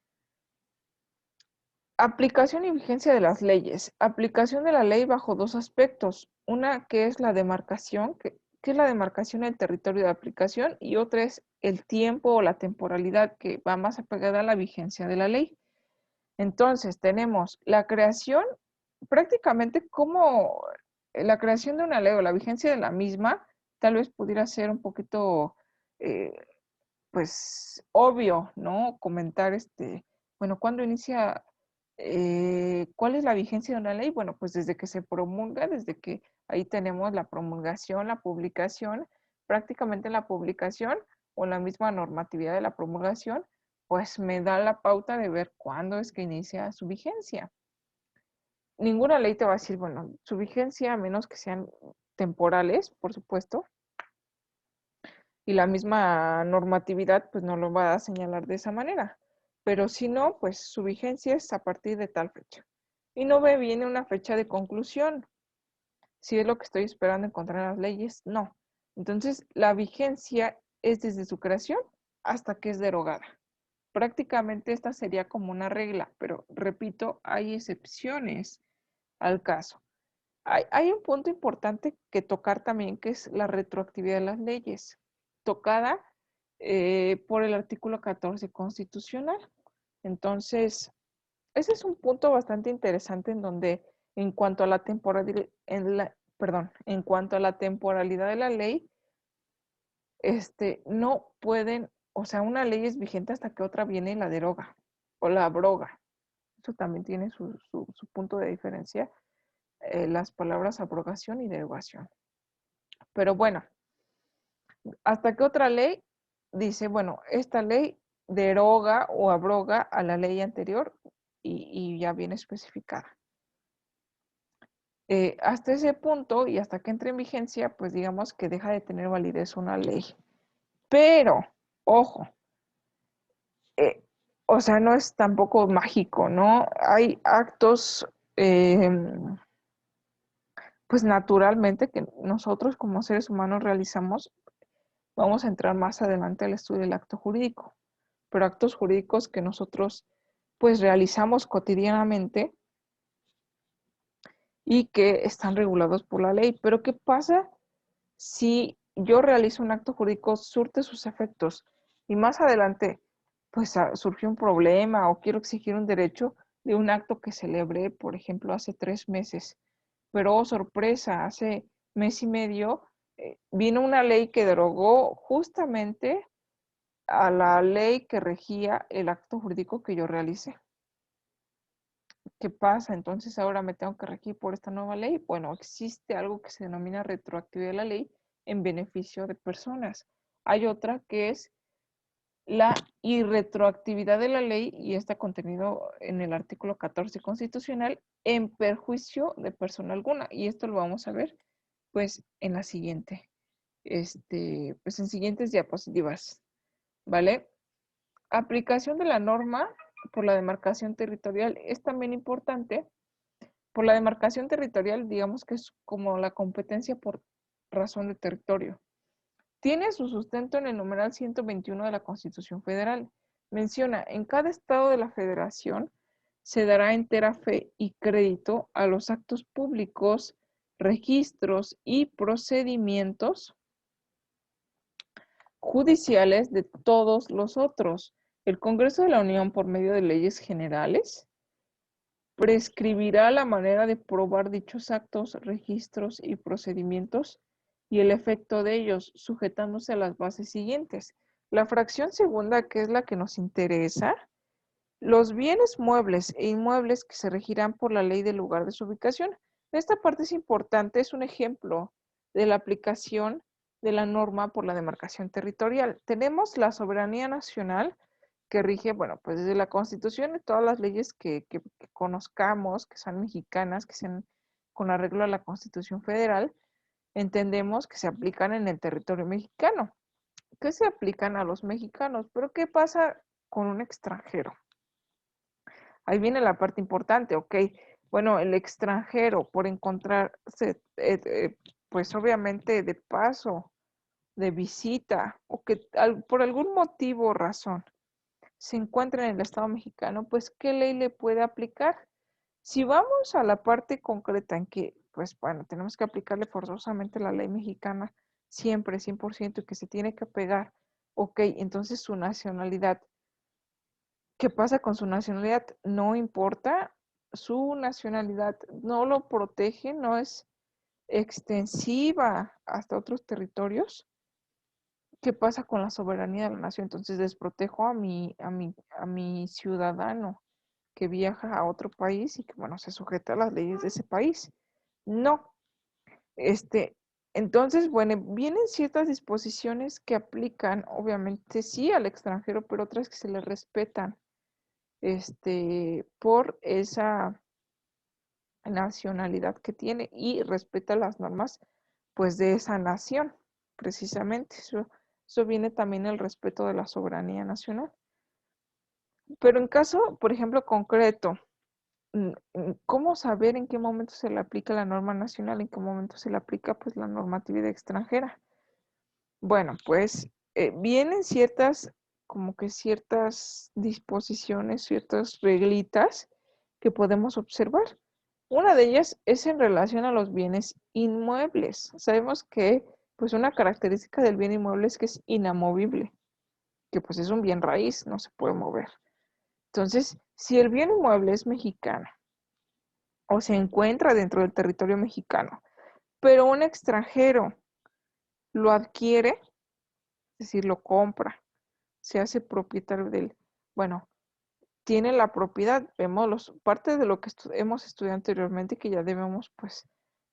aplicación y vigencia de las leyes. Aplicación de la ley bajo dos aspectos. Una que es la demarcación, que es la demarcación del territorio de aplicación, y otra es el tiempo o la temporalidad que va más apegada a la vigencia de la ley. Entonces, tenemos la creación, prácticamente como la creación de una ley o la vigencia de la misma, tal vez pudiera ser un poquito, eh, pues, obvio, ¿no? Comentar, bueno, ¿cuándo inicia, cuál es la vigencia de una ley? Bueno, pues desde que se promulga, desde que ahí tenemos la promulgación, la publicación, prácticamente la publicación o la misma normatividad de la promulgación, pues me da la pauta de ver cuándo es que inicia su vigencia. Ninguna ley te va a decir, bueno, su vigencia, a menos que sean temporales, por supuesto, y la misma normatividad, pues no lo va a señalar de esa manera. Pero si no, pues su vigencia es a partir de tal fecha. Y no viene una fecha de conclusión. Si es lo que estoy esperando encontrar en las leyes, no. Entonces, la vigencia es desde su creación hasta que es derogada. Prácticamente esta sería como una regla, pero repito, hay excepciones al caso. Hay un punto importante que tocar también, que es la retroactividad de las leyes, tocada por el artículo 14 constitucional. Entonces, ese es un punto bastante interesante en donde, en cuanto a la temporalidad, en cuanto a la temporalidad de la ley, no pueden, o sea, una ley es vigente hasta que otra viene y la deroga o la abroga. Eso también tiene su punto de diferencia, las palabras abrogación y derogación. Pero bueno, ¿Hasta qué otra ley? Dice, bueno, esta ley deroga o abroga a la ley anterior y ya viene especificada. Hasta ese punto y hasta que entre en vigencia, pues digamos que deja de tener validez una ley. Pero, ojo, eh, o sea, no es tampoco mágico, ¿no? Hay actos, pues naturalmente, que nosotros como seres humanos realizamos. Vamos a entrar más adelante al estudio del acto jurídico, pero actos jurídicos que nosotros pues realizamos cotidianamente y que están regulados por la ley. Pero ¿qué pasa si yo realizo un acto jurídico, surte sus efectos y más adelante pues surgió un problema o quiero exigir un derecho de un acto que celebré, por ejemplo, hace 3 meses, pero oh, sorpresa, hace mes y medio vino una ley que derogó justamente a la ley que regía el acto jurídico que yo realicé. ¿Qué pasa? Entonces ahora me tengo que regir por esta nueva ley. Bueno, existe algo que se denomina retroactividad de la ley en beneficio de personas. Hay otra que es la irretroactividad de la ley y está contenido en el artículo 14 constitucional en perjuicio de persona alguna. Y esto lo vamos a ver pues en la siguiente, pues en siguientes diapositivas, ¿vale? Aplicación de la norma por la demarcación territorial es también importante. Por la demarcación territorial, digamos que es como la competencia por razón de territorio. Tiene su sustento en el numeral 121 de la Constitución Federal. Menciona, en cada estado de la federación se dará entera fe y crédito a los actos públicos, registros y procedimientos judiciales de todos los otros. El Congreso de la Unión, por medio de leyes generales, prescribirá la manera de probar dichos actos, registros y procedimientos y el efecto de ellos, sujetándose a las bases siguientes. La fracción segunda, que es la que nos interesa, los bienes muebles e inmuebles que se regirán por la ley del lugar de su ubicación. Esta parte es importante, es un ejemplo de la aplicación de la norma por la demarcación territorial. Tenemos la soberanía nacional que rige, bueno, pues desde la Constitución y todas las leyes que conozcamos, que son mexicanas, que sean con arreglo a la Constitución Federal, entendemos que se aplican en el territorio mexicano, que se aplican a los mexicanos. Pero ¿qué pasa con un extranjero? Ahí viene la parte importante, ok. Bueno, el extranjero, por encontrarse, pues obviamente de paso, de visita, o que por algún motivo o razón se encuentra en el Estado mexicano, pues ¿qué ley le puede aplicar? Si vamos a la parte concreta en que, pues bueno, tenemos que aplicarle forzosamente la ley mexicana, siempre, 100%, y que se tiene que pegar, ok, entonces su nacionalidad. ¿Qué pasa con su nacionalidad? No importa, su nacionalidad no lo protege, no es extensiva hasta otros territorios. ¿Qué pasa con la soberanía de la nación? Entonces desprotejo a mi ciudadano que viaja a otro país y que, bueno, se sujeta a las leyes de ese país. No. Este, entonces, bueno, vienen ciertas disposiciones que aplican, obviamente, sí al extranjero, pero otras que se le respetan, por esa nacionalidad que tiene y respeta las normas, pues, de esa nación, precisamente. Eso viene también el respeto de la soberanía nacional. Pero en caso, por ejemplo, concreto, ¿cómo saber en qué momento se le aplica la norma nacional, en qué momento se le aplica pues la normatividad extranjera? Bueno, pues vienen como que ciertas disposiciones, ciertas reglitas que podemos observar. Una de ellas es en relación a los bienes inmuebles. Sabemos que pues una característica del bien inmueble es que es inamovible, que pues es un bien raíz, no se puede mover. Entonces, si el bien inmueble es mexicano o se encuentra dentro del territorio mexicano, pero un extranjero lo adquiere, es decir, lo compra, se hace propietario de él, bueno, tiene la propiedad, vemos parte de lo que hemos estudiado anteriormente que ya debemos pues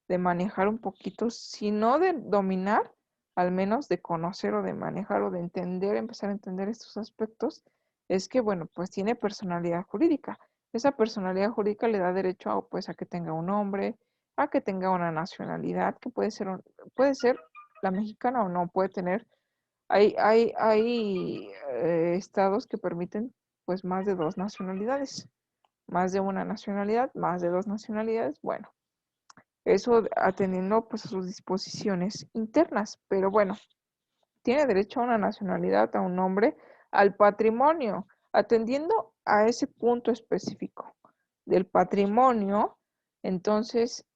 de manejar un poquito, si no de dominar, al menos de conocer o de manejar o de entender, empezar a entender estos aspectos, es que, bueno, pues tiene personalidad jurídica. Esa personalidad jurídica le da derecho a, pues, a que tenga un nombre, a que tenga una nacionalidad, que puede ser la mexicana o no, puede tener, hay estados que permiten, pues, más de dos nacionalidades, más de una nacionalidad, más de dos nacionalidades, bueno. Eso atendiendo pues a sus disposiciones internas, pero bueno, tiene derecho a una nacionalidad, a un nombre, al patrimonio, atendiendo a ese punto específico del patrimonio. Entonces,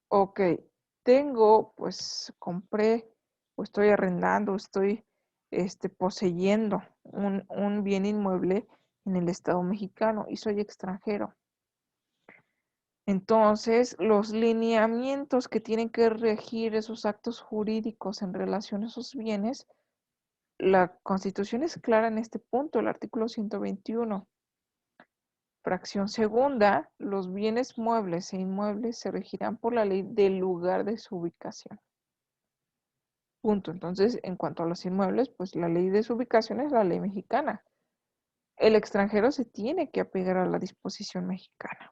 ok, pues compré o estoy arrendando, estoy poseyendo un bien inmueble en el Estado mexicano y soy extranjero. Entonces, los lineamientos que tienen que regir esos actos jurídicos en relación a esos bienes, la Constitución es clara en este punto, el artículo 121. Fracción segunda, los bienes muebles e inmuebles se regirán por la ley del lugar de su ubicación. Punto. Entonces, en cuanto a los inmuebles, pues la ley de su ubicación es la ley mexicana. El extranjero se tiene que apegar a la disposición mexicana.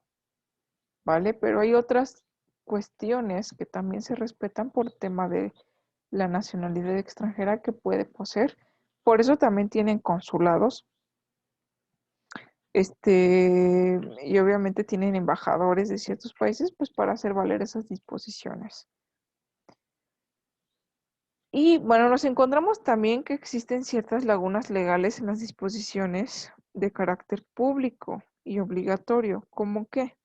¿Vale? Pero hay otras cuestiones que también se respetan por tema de la nacionalidad extranjera que puede poseer. Por eso también tienen consulados, y obviamente tienen embajadores de ciertos países, pues para hacer valer esas disposiciones. Y bueno, nos encontramos también que existen ciertas lagunas legales en las disposiciones de carácter público y obligatorio, como que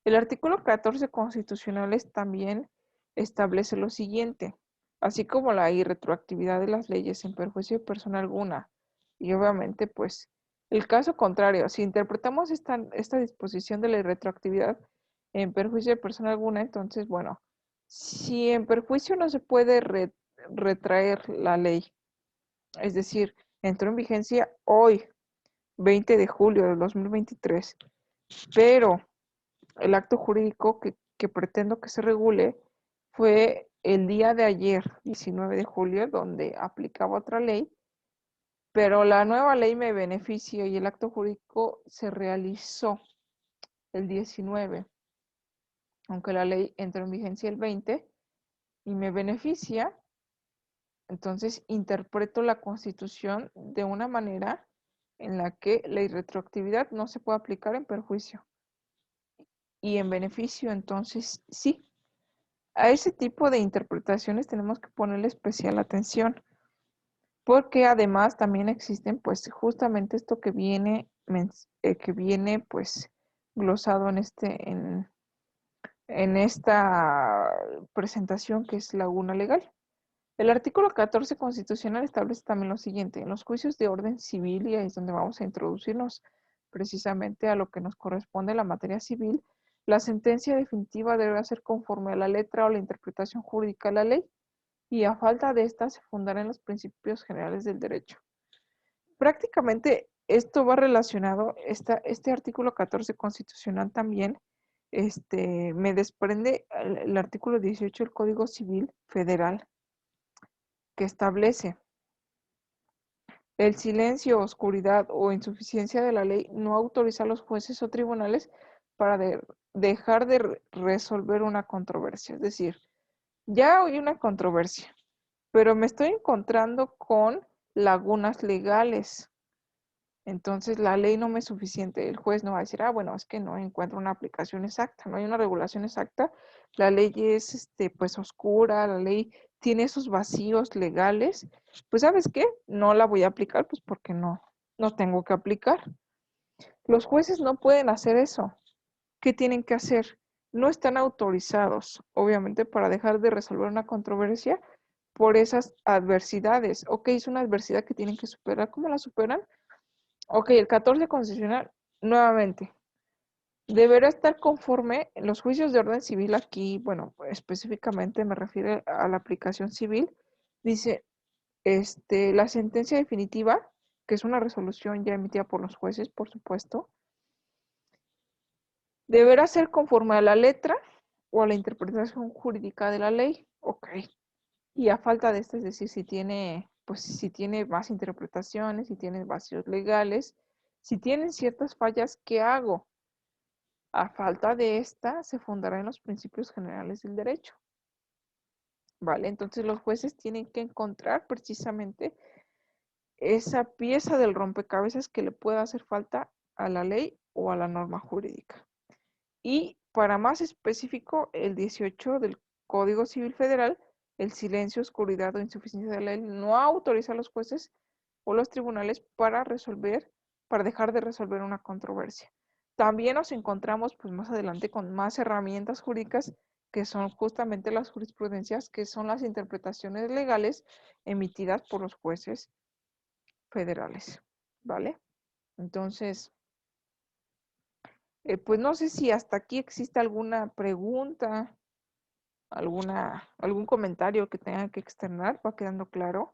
el artículo 14 constitucional también establece lo siguiente, así como la irretroactividad de las leyes en perjuicio de persona alguna. Y obviamente, pues, el caso contrario, si interpretamos esta disposición de la irretroactividad en perjuicio de persona alguna, entonces, bueno, si en perjuicio no se puede retraer la ley, es decir, entró en vigencia hoy, 20 de julio de 2023, pero el acto jurídico que pretendo que se regule fue el día de ayer, 19 de julio, donde aplicaba otra ley, pero la nueva ley me beneficia y el acto jurídico se realizó el 19, aunque la ley entró en vigencia el 20 y me beneficia, entonces interpreto la Constitución de una manera en la que la irretroactividad no se puede aplicar en perjuicio y en beneficio, entonces sí. A ese tipo de interpretaciones tenemos que ponerle especial atención, porque además también existen, pues, justamente esto que viene, pues, glosado en esta presentación que es laguna legal. El artículo 14 constitucional establece también lo siguiente: en los juicios de orden civil, y ahí es donde vamos a introducirnos precisamente a lo que nos corresponde la materia civil, la sentencia definitiva debe ser conforme a la letra o la interpretación jurídica de la ley, y a falta de esta se fundará en los principios generales del derecho. Prácticamente esto va relacionado, este artículo 14 constitucional también, me desprende el artículo 18 del Código Civil Federal, que establece el silencio, oscuridad o insuficiencia de la ley no autoriza a los jueces o tribunales para dejar de resolver una controversia. Es decir, ya hay una controversia, pero me estoy encontrando con lagunas legales. Entonces la ley no me es suficiente. El juez no va a decir, bueno, es que no encuentro una aplicación exacta, no hay una regulación exacta. La ley es pues oscura, la ley tiene esos vacíos legales. Pues ¿sabes qué? No la voy a aplicar, pues porque no tengo que aplicar. Los jueces no pueden hacer eso. ¿Qué tienen que hacer? No están autorizados, obviamente, para dejar de resolver una controversia por esas adversidades. Ok, es una adversidad que tienen que superar. ¿Cómo la superan? Ok, el 14 constitucional, nuevamente, deberá estar conforme en los juicios de orden civil. Aquí, bueno, específicamente me refiero a la aplicación civil. Dice, la sentencia definitiva, que es una resolución ya emitida por los jueces, por supuesto, deberá ser conforme a la letra o a la interpretación jurídica de la ley. Ok. Y a falta de esta, es decir, si tiene, pues si tiene más interpretaciones, si tiene vacíos legales, si tienen ciertas fallas, ¿qué hago? A falta de esta, se fundará en los principios generales del derecho. ¿Vale? Entonces los jueces tienen que encontrar precisamente esa pieza del rompecabezas que le pueda hacer falta a la ley o a la norma jurídica. Y para más específico, el 18 del Código Civil Federal, el silencio, oscuridad o insuficiencia de la ley no autoriza a los jueces o los tribunales para resolver, para dejar de resolver una controversia. También nos encontramos pues más adelante con más herramientas jurídicas que son justamente las jurisprudencias, que son las interpretaciones legales emitidas por los jueces federales, ¿vale? Entonces, pues no sé si hasta aquí existe alguna pregunta, algún comentario que tenga que externar, va quedando claro.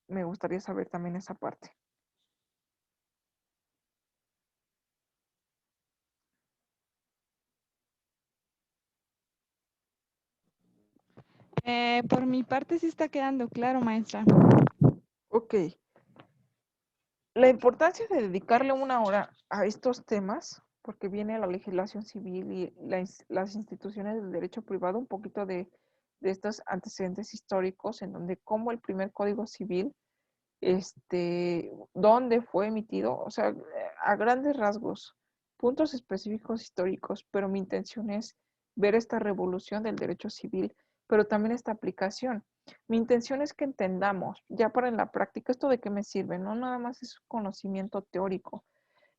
Me gustaría saber también esa parte. Por mi parte sí está quedando claro, maestra. Ok. La importancia de dedicarle una hora a estos temas, porque viene la legislación civil y las instituciones del derecho privado, un poquito de estos antecedentes históricos, en donde como el primer código civil, dónde fue emitido, o sea, a grandes rasgos, puntos específicos históricos, pero mi intención es ver esta revolución del derecho civil, pero también esta aplicación. Mi intención es que entendamos, ya para en la práctica, esto de qué me sirve, no nada más es conocimiento teórico.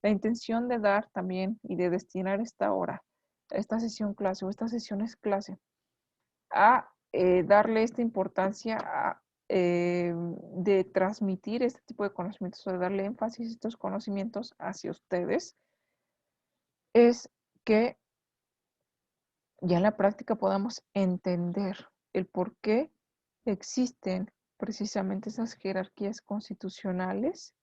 La intención de dar también y de destinar esta hora, esta sesión clase o estas sesiones clase, a darle esta importancia de transmitir este tipo de conocimientos o de darle énfasis a estos conocimientos hacia ustedes, es que ya en la práctica podamos entender el por qué existen precisamente esas jerarquías constitucionales,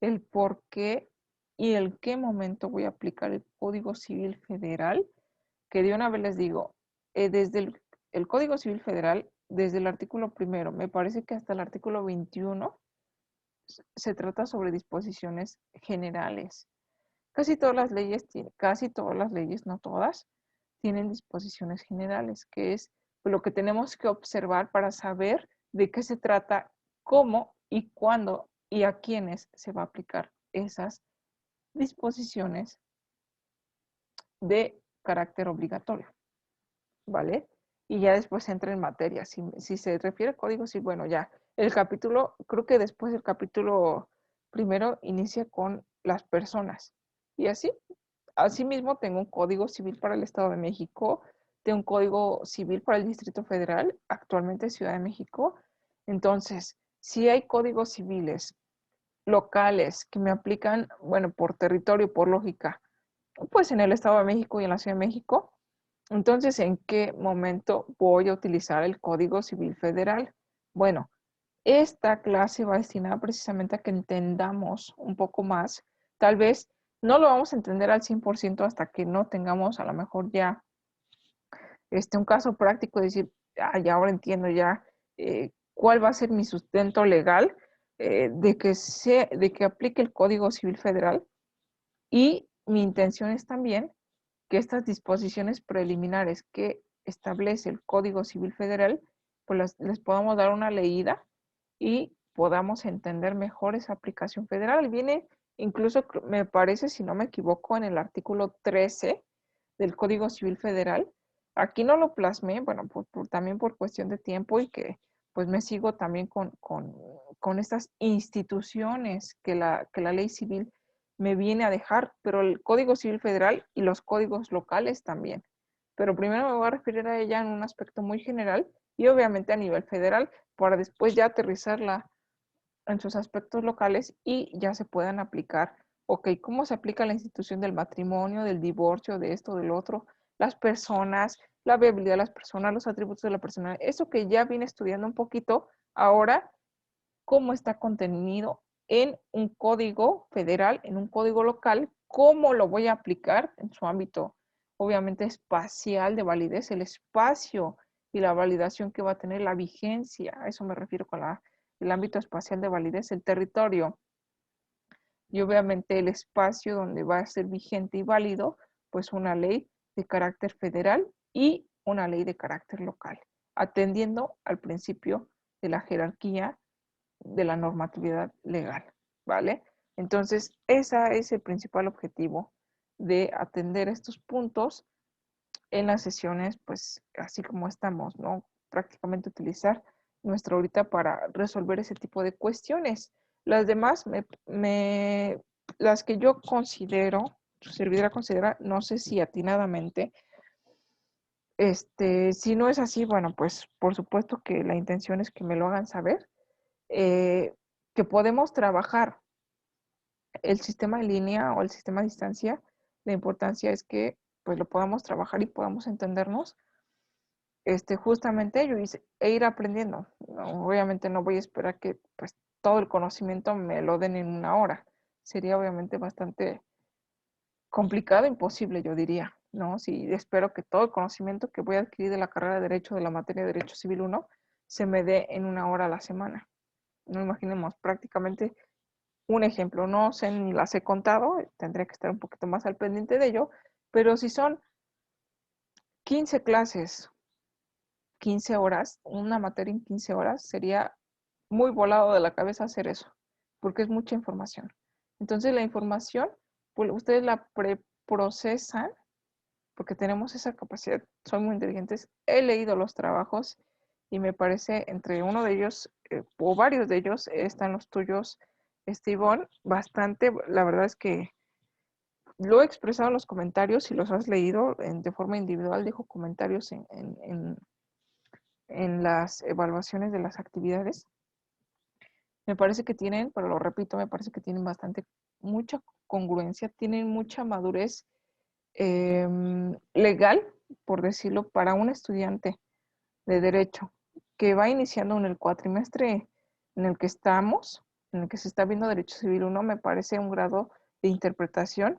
el por qué y el qué momento voy a aplicar el Código Civil Federal, que de una vez les digo, desde el Código Civil Federal, desde el artículo primero, me parece que hasta el artículo 21, se trata sobre disposiciones generales. Casi todas las leyes, no todas, tienen disposiciones generales, que es lo que tenemos que observar para saber de qué se trata, cómo y cuándo y a quiénes se va a aplicar esas disposiciones de carácter obligatorio, ¿vale? Y ya después entra en materia. Si se refiere al código, sí, bueno, ya. El capítulo, creo que después el capítulo primero inicia con las personas. Y así, asimismo, tengo un código civil para el Estado de México, tengo un código civil para el Distrito Federal, actualmente Ciudad de México. Entonces, si hay códigos civiles locales que me aplican, bueno, por territorio, por lógica, pues en el Estado de México y en la Ciudad de México, entonces, ¿en qué momento voy a utilizar el Código Civil Federal? Bueno, esta clase va destinada precisamente a que entendamos un poco más. Tal vez no lo vamos a entender al 100% hasta que no tengamos a lo mejor ya un caso práctico de decir, ya ahora entiendo ya cuál va a ser mi sustento legal de que aplique el Código Civil Federal. Y mi intención es también que estas disposiciones preliminares que establece el Código Civil Federal, pues les podamos dar una leída y podamos entender mejor esa aplicación federal. Viene incluso, me parece, si no me equivoco, en el artículo 13 del Código Civil Federal. Aquí no lo plasmé, bueno, también por cuestión de tiempo y que pues me sigo también con estas instituciones que la ley civil me viene a dejar, pero el Código Civil Federal y los códigos locales también. Pero primero me voy a referir a ella en un aspecto muy general y obviamente a nivel federal para después ya aterrizarla en sus aspectos locales y ya se puedan aplicar, ok, ¿cómo se aplica la institución del matrimonio, del divorcio, de esto, del otro? Las personas, la viabilidad de las personas, los atributos de la persona, eso que ya vine estudiando un poquito, ahora, ¿cómo está contenido en un código federal, en un código local? ¿Cómo lo voy a aplicar en su ámbito, obviamente, espacial de validez, el espacio y la validación que va a tener, la vigencia, a eso me refiero con el ámbito espacial de validez, el territorio y obviamente el espacio donde va a ser vigente y válido, pues una ley de carácter federal y una ley de carácter local, atendiendo al principio de la jerarquía de la normatividad legal, ¿vale? Entonces, ese es el principal objetivo de atender estos puntos en las sesiones, pues así como estamos, ¿no? Prácticamente utilizar nuestra ahorita para resolver ese tipo de cuestiones. Las demás, las que yo considero, su servidora considera, no sé si atinadamente, si no es así, bueno, pues por supuesto que la intención es que me lo hagan saber, que podemos trabajar el sistema en línea o el sistema a distancia. La importancia es que pues lo podamos trabajar y podamos entendernos justamente ello e ir aprendiendo. No, obviamente no voy a esperar que pues todo el conocimiento me lo den en una hora. Sería obviamente bastante complicado, imposible, yo diría, ¿no? Si espero que todo el conocimiento que voy a adquirir de la carrera de Derecho, de la materia de Derecho Civil 1, se me dé en una hora a la semana. No imaginemos, prácticamente un ejemplo, no sé ni las he contado, tendría que estar un poquito más al pendiente de ello, pero si son 15 clases 15 horas, una materia en 15 horas, sería muy volado de la cabeza hacer eso, porque es mucha información. Entonces la información, pues ustedes la preprocesan, porque tenemos esa capacidad, son muy inteligentes. He leído los trabajos y me parece, entre uno de ellos, o varios de ellos, están los tuyos, Ivonne, bastante, la verdad es que lo he expresado en los comentarios, si los has leído de forma individual, dejo comentarios en las evaluaciones de las actividades. Me parece que tienen, pero lo repito, me parece que tienen mucha congruencia, tienen mucha madurez legal, por decirlo, para un estudiante de derecho que va iniciando en el cuatrimestre en el que estamos, en el que se está viendo Derecho Civil 1, me parece un grado de interpretación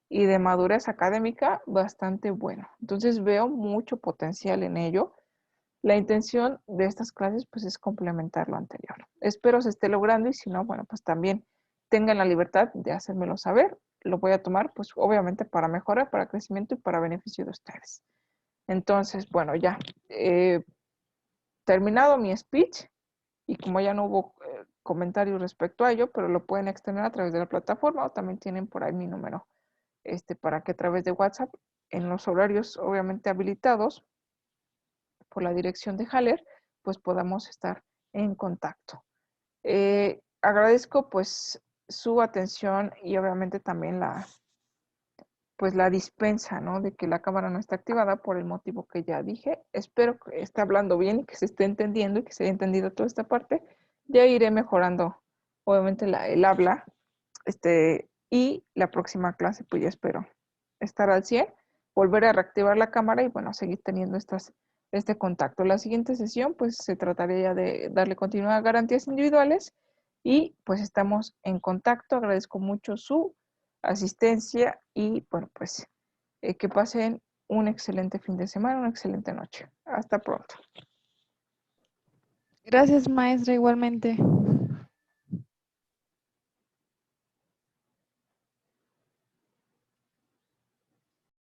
y de madurez académica bastante bueno. Entonces veo mucho potencial en ello. La intención de estas clases pues es complementar lo anterior. Espero se esté logrando y si no, bueno, pues también tengan la libertad de hacérmelo saber. Lo voy a tomar pues obviamente para mejora, para crecimiento y para beneficio de ustedes. Entonces, bueno, ya terminado mi speech y como ya no hubo comentarios respecto a ello, pero lo pueden extender a través de la plataforma o también tienen por ahí mi número para que a través de WhatsApp en los horarios obviamente habilitados por la dirección de Haller, pues podamos estar en contacto. Agradezco pues su atención y obviamente también pues la dispensa, ¿no? De que la cámara no está activada por el motivo que ya dije. Espero que esté hablando bien y que se esté entendiendo y que se haya entendido toda esta parte. Ya iré mejorando, obviamente, el habla. Y la próxima clase, pues ya espero estar al 100, volver a reactivar la cámara y bueno, seguir teniendo este contacto. La siguiente sesión, pues se trataría de darle continuidad a garantías individuales y pues estamos en contacto. Agradezco mucho su asistencia y bueno, pues que pasen un excelente fin de semana, una excelente noche. Hasta pronto. Gracias, maestra, igualmente.